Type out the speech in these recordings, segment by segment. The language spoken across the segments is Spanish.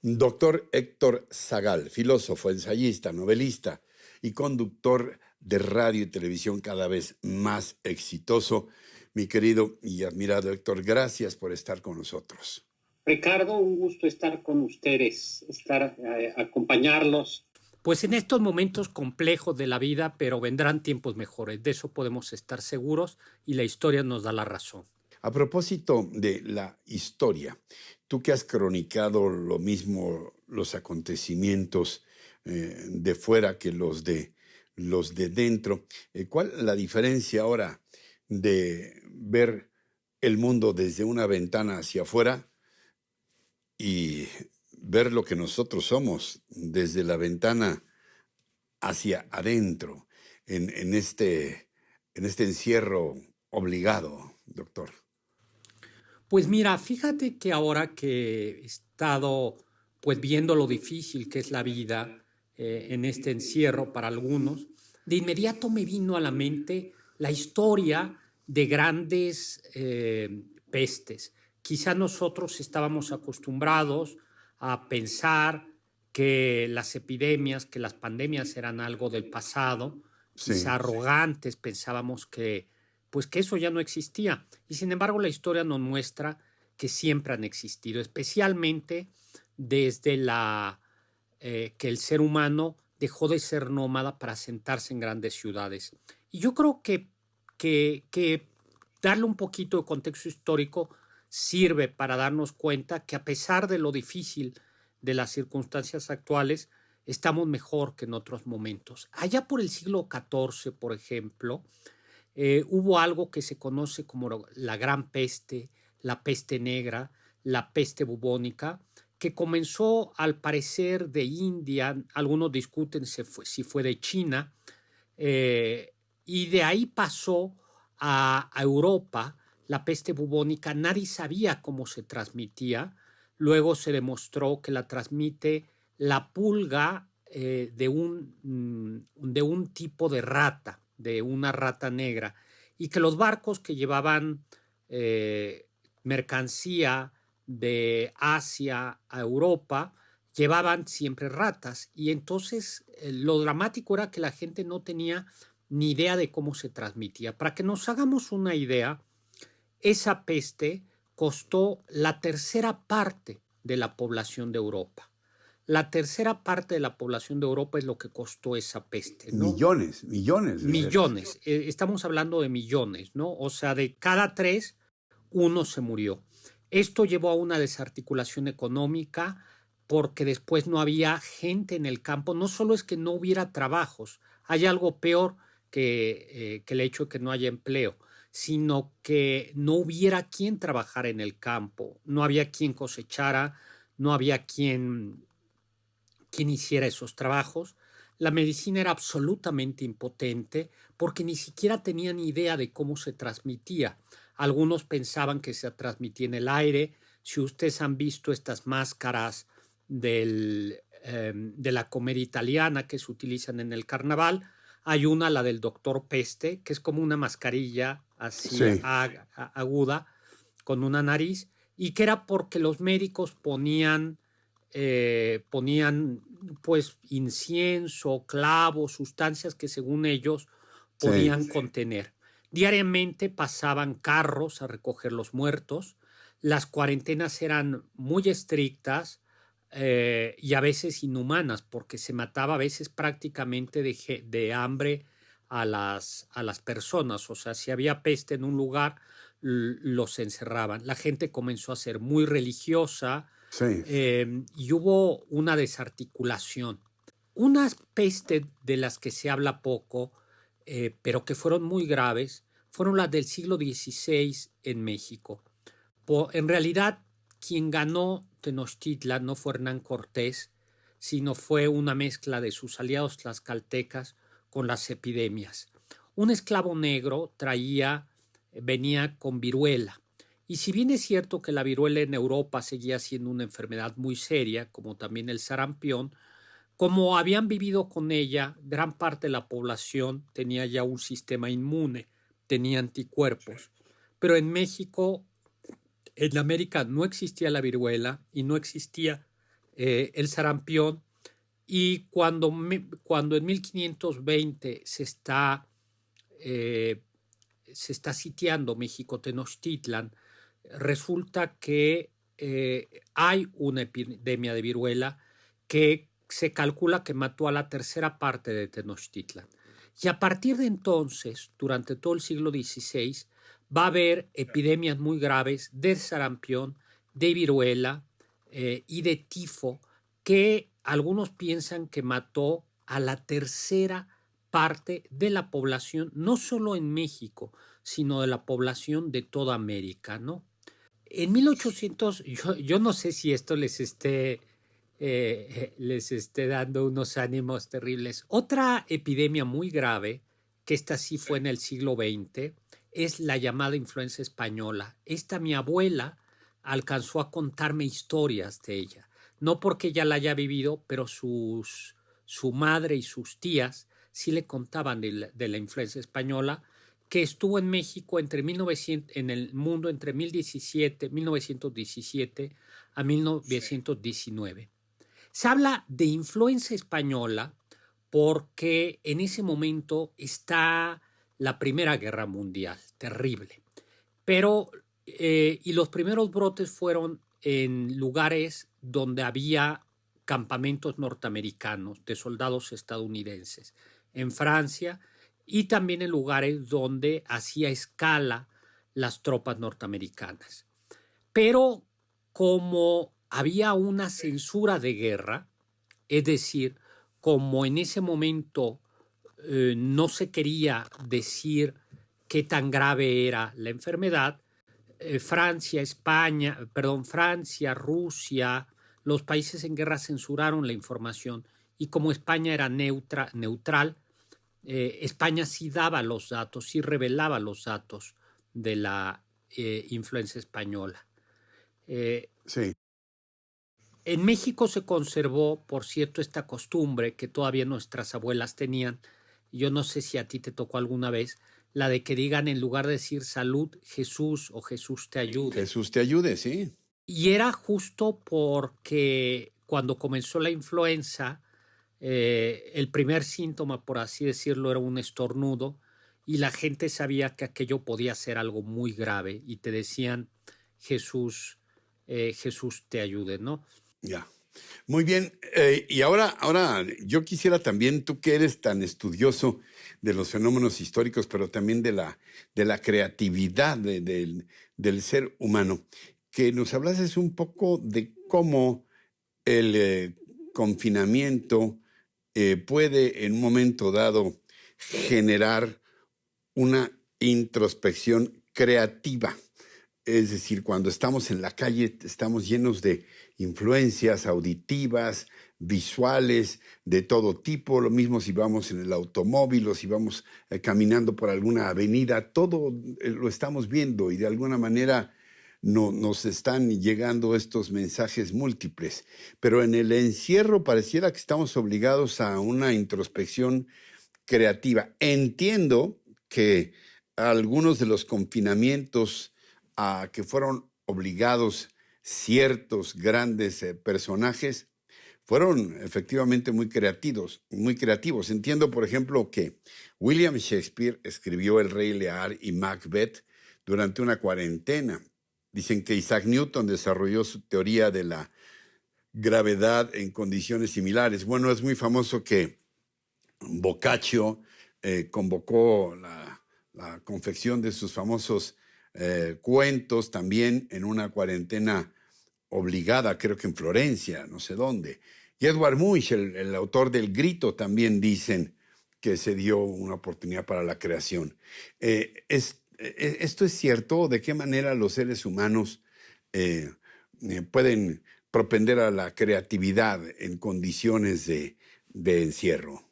Doctor Héctor Zagal, filósofo, ensayista, novelista y conductor de radio y televisión cada vez más exitoso. Mi querido y admirado Héctor, gracias por estar con nosotros. Ricardo, un gusto estar con ustedes, acompañarlos. Pues en estos momentos complejos de la vida, pero vendrán tiempos mejores. De eso podemos estar seguros y la historia nos da la razón. A propósito de la historia, tú que has cronicado lo mismo los acontecimientos de fuera que los de dentro, ¿cuál es la diferencia ahora de ver el mundo desde una ventana hacia afuera y ver lo que nosotros somos desde la ventana hacia adentro, en este encierro obligado, doctor? Pues mira, fíjate que ahora que he estado pues viendo lo difícil que es la vida en este encierro para algunos, de inmediato me vino a la mente la historia de grandes pestes. Quizá nosotros estábamos acostumbrados a pensar que las epidemias, que las pandemias eran algo del pasado, Sí. quizá arrogantes, pensábamos que pues que eso ya no existía. Y sin embargo, la historia nos muestra que siempre han existido, especialmente desde que el ser humano dejó de ser nómada para asentarse en grandes ciudades. Y yo creo que darle un poquito de contexto histórico sirve para darnos cuenta que a pesar de lo difícil de las circunstancias actuales, estamos mejor que en otros momentos. Allá por el siglo XIV, por ejemplo, hubo algo que se conoce como la Gran Peste, la peste negra, la peste bubónica, que comenzó al parecer de India, algunos discuten si fue de China, y de ahí pasó a Europa la peste bubónica. Nadie sabía cómo se transmitía. Luego se demostró que la transmite la pulga de un tipo de rata, de una rata negra, y que los barcos que llevaban mercancía de Asia a Europa llevaban siempre ratas. Y entonces lo dramático era que la gente no tenía ni idea de cómo se transmitía. Para que nos hagamos una idea, esa peste costó la tercera parte de la población de Europa. La tercera parte de la población de Europa es lo que costó esa peste, ¿no? Millones de seres. Millones. Estamos hablando de millones, ¿no? O sea, de cada tres, uno se murió. Esto llevó a una desarticulación económica porque después no había gente en el campo. No solo es que no hubiera trabajos, hay algo peor que el hecho de que no haya empleo, sino que no hubiera quien trabajara en el campo, no había quien cosechara, no había quien hiciera esos trabajos. La medicina era absolutamente impotente porque ni siquiera tenían idea de cómo se transmitía. Algunos pensaban que se transmitía en el aire. Si ustedes han visto estas máscaras de la comedia italiana que se utilizan en el carnaval, hay una, la del doctor Peste, que es como una mascarilla así Sí. aguda con una nariz, y que era porque los médicos ponían pues incienso, clavos, sustancias que según ellos Sí. podían contener. Diariamente pasaban carros a recoger los muertos, las cuarentenas eran muy estrictas y a veces inhumanas porque se mataba a veces prácticamente de hambre a las personas. O sea, si había peste en un lugar, los encerraban. La gente comenzó a ser muy religiosa, Sí. y hubo una desarticulación. Unas pestes de las que se habla poco, pero que fueron muy graves, fueron las del siglo XVI en México. En realidad, quien ganó Tenochtitlan no fue Hernán Cortés, sino fue una mezcla de sus aliados tlaxcaltecas con las epidemias. Un esclavo negro venía con viruela. Y si bien es cierto que la viruela en Europa seguía siendo una enfermedad muy seria, como también el sarampión, como habían vivido con ella, gran parte de la población tenía ya un sistema inmune, tenía anticuerpos. Pero en México, en América, no existía la viruela y no existía el sarampión, y cuando en 1520 eh, se está sitiando México Tenochtitlan, resulta que hay una epidemia de viruela que se calcula que mató a la tercera parte de Tenochtitlan. Y a partir de entonces, durante todo el siglo XVI, va a haber epidemias muy graves de sarampión, de viruela y de tifo, que algunos piensan que mató a la tercera parte de la población, no solo en México, sino de la población de toda América, ¿no? En 1800, yo no sé si esto les esté dando unos ánimos terribles. Otra epidemia muy grave, que esta sí fue en el siglo XX, es la llamada influenza española. Esta mi abuela alcanzó a contarme historias de ella. No porque ella la haya vivido, pero su madre y sus tías sí le contaban de la influenza española, que estuvo en México en el mundo entre 1917 a 1919. Se habla de influencia española porque en ese momento está la Primera Guerra Mundial, terrible. Pero, y los primeros brotes fueron en lugares donde había campamentos norteamericanos de soldados estadounidenses, en Francia, y también en lugares donde hacía escala las tropas norteamericanas. Pero como había una censura de guerra, es decir, como en ese momento no se quería decir qué tan grave era la enfermedad, Francia, Rusia, los países en guerra censuraron la información, y como España era neutral, España sí daba los datos, sí revelaba los datos de la influenza española. Sí. En México se conservó, por cierto, esta costumbre que todavía nuestras abuelas tenían. Yo no sé si a ti te tocó alguna vez, la de que digan, en lugar de decir salud, Jesús, o Jesús te ayude. Jesús te ayude, sí. Y era justo porque cuando comenzó la influenza, el primer síntoma, por así decirlo, era un estornudo, y la gente sabía que aquello podía ser algo muy grave, y te decían, Jesús te ayude, ¿no? Ya. Muy bien. Y ahora yo quisiera también, tú que eres tan estudioso de los fenómenos históricos, pero también de la creatividad del ser humano, que nos hablases un poco de cómo el confinamiento puede en un momento dado generar una introspección creativa. Es decir, cuando estamos en la calle estamos llenos de influencias auditivas, visuales, de todo tipo. Lo mismo si vamos en el automóvil o si vamos caminando por alguna avenida, todo lo estamos viendo y de alguna manera nos están llegando estos mensajes múltiples. Pero en el encierro pareciera que estamos obligados a una introspección creativa. Entiendo que algunos de los confinamientos a que fueron obligados ciertos grandes personajes fueron efectivamente muy creativos, muy creativos. Entiendo, por ejemplo, que William Shakespeare escribió El Rey Lear y Macbeth durante una cuarentena. Dicen que Isaac Newton desarrolló su teoría de la gravedad en condiciones similares. Bueno, es muy famoso que Boccaccio convocó la confección de sus famosos cuentos también en una cuarentena obligada, creo que en Florencia, no sé dónde. Y Edward Munch, el autor del Grito, también dicen que se dio una oportunidad para la creación. ¿Esto es cierto? ¿De qué manera los seres humanos pueden propender a la creatividad en condiciones de encierro?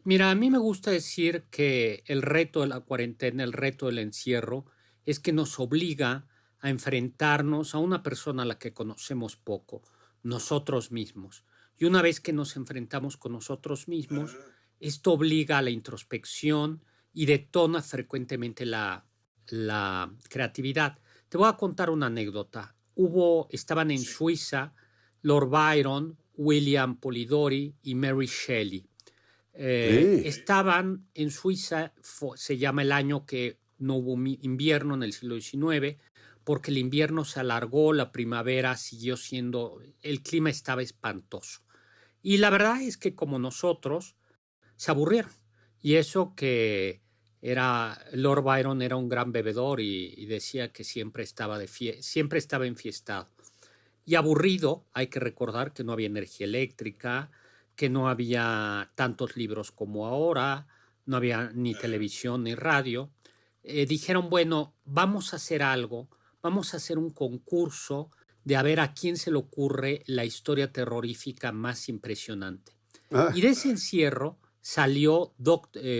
Mira, a mí me gusta decir que el reto de la cuarentena, el reto del encierro, es que nos obliga a enfrentarnos a una persona a la que conocemos poco, nosotros mismos. Y una vez que nos enfrentamos con nosotros mismos, esto obliga a la introspección y detona frecuentemente la creatividad. Te voy a contar una anécdota. Estaban en Suiza Lord Byron, William Polidori y Mary Shelley. Estaban en Suiza, se llama el año que no hubo invierno en el siglo XIX, porque el invierno se alargó, la primavera siguió siendo, el clima estaba espantoso. Y la verdad es que como nosotros, se aburrieron. Y eso que Lord Byron era un gran bebedor y decía que siempre estaba enfiestado. Y aburrido, hay que recordar que no había energía eléctrica, que no había tantos libros como ahora, no había ni televisión ni radio. Dijeron, bueno, vamos a hacer algo, vamos a hacer un concurso de a ver a quién se le ocurre la historia terrorífica más impresionante. Y de ese encierro salió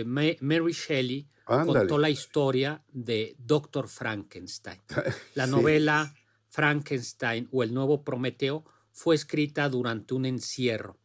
Mary Shelley, contó la historia de Dr. Frankenstein. La novela Frankenstein o El Nuevo Prometeo fue escrita durante un encierro.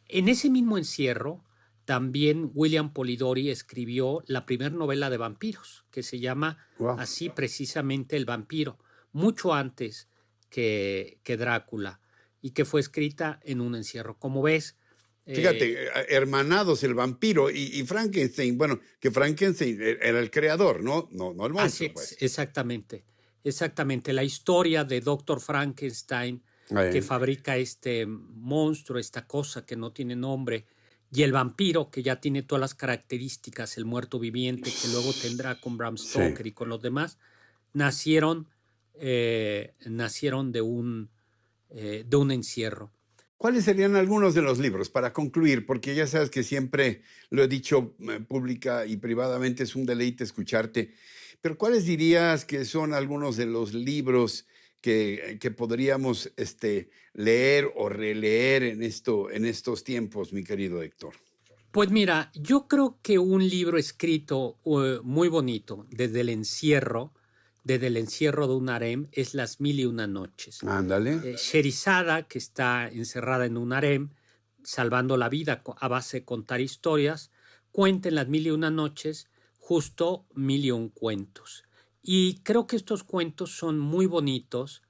En ese mismo encierro, también William Polidori escribió la primera novela de vampiros, que se llama así precisamente El vampiro, mucho antes que Drácula, y que fue escrita en un encierro. Como ves, fíjate, hermanados el vampiro y Frankenstein, bueno, que Frankenstein era el creador, no el monstruo. Pues. Exactamente. La historia de Dr. Frankenstein, que fabrica este monstruo, esta cosa que no tiene nombre, y el vampiro, que ya tiene todas las características, el muerto viviente, que luego tendrá con Bram Stoker y con los demás, nacieron de un encierro. ¿Cuáles serían algunos de los libros para concluir? Porque ya sabes que siempre lo he dicho pública y privadamente, es un deleite escucharte. Pero ¿cuáles dirías que son algunos de los libros que podríamos leer o releer en estos tiempos, mi querido Héctor? Pues mira, yo creo que un libro escrito muy bonito desde el encierro de un harem es Las Mil y Una Noches. Ándale. Sherizada, que está encerrada en un harem, salvando la vida a base de contar historias, cuenta en Las Mil y Una Noches justo 1001 cuentos. Y creo que estos cuentos son muy bonitos.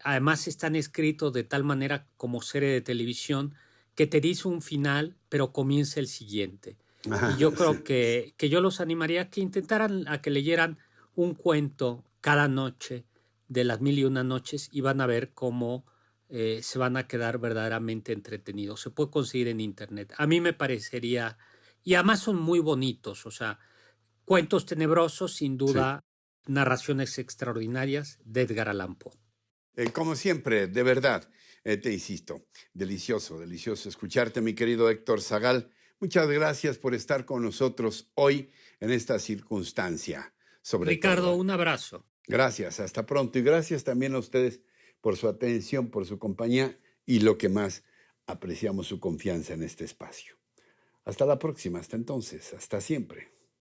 Además están escritos de tal manera como serie de televisión que te dice un final, pero comienza el siguiente. Y yo creo que yo los animaría a que intentaran, a que leyeran un cuento cada noche de Las Mil y Una Noches y van a ver cómo se van a quedar verdaderamente entretenidos. Se puede conseguir en internet. A mí me parecería, y además son muy bonitos, o sea, cuentos tenebrosos, sin duda, narraciones extraordinarias de Edgar Allan Poe. Como siempre, de verdad, te insisto, delicioso escucharte, mi querido Héctor Zagal. Muchas gracias por estar con nosotros hoy en esta circunstancia. Ricardo, un abrazo. Gracias, hasta pronto. Y gracias también a ustedes por su atención, por su compañía y lo que más apreciamos, su confianza en este espacio. Hasta la próxima, hasta entonces, hasta siempre.